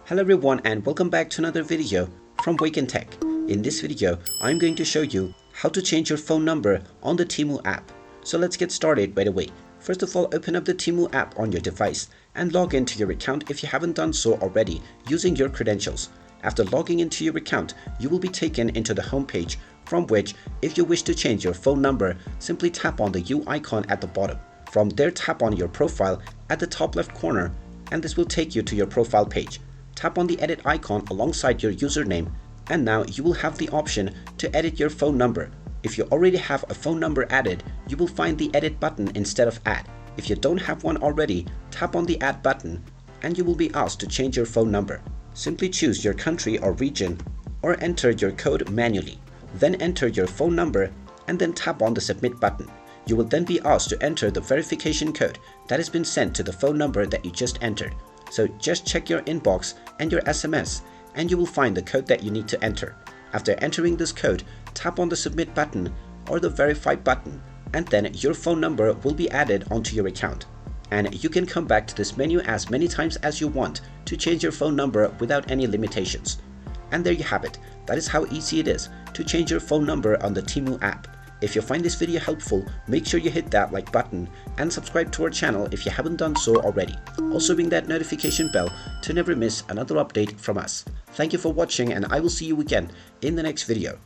Hello everyone and welcome back to another video from Wake&Tech. In this video, I'm going to show you how to change your phone number on the Temu app. So let's get started right away. First of all, open up the Temu app on your device and log into your account if you haven't done so already using your credentials. After logging into your account, you will be taken into the home page from which, if you wish to change your phone number, simply tap on the U icon at the bottom. From there, tap on your profile at the top left corner and this will take you to your profile page. Tap on the edit icon alongside your username and now you will have the option to edit your phone number. If you already have a phone number added, you will find the edit button instead of add. If you don't have one already, tap on the add button and you will be asked to change your phone number. Simply choose your country or region or enter your code manually. Then enter your phone number and then tap on the submit button. You will then be asked to enter the verification code that has been sent to the phone number that you just entered. So just check your inbox and your SMS and you will find the code that you need to enter. After entering this code, tap on the submit button or the verify button and then your phone number will be added onto your account. And you can come back to this menu as many times as you want to change your phone number without any limitations. And there you have it. That is how easy it is to change your phone number on the Temu app. If you find this video helpful, make sure you hit that like button and subscribe to our channel if you haven't done so already. Also ring that notification bell to never miss another update from us. Thank you for watching and I will see you again in the next video.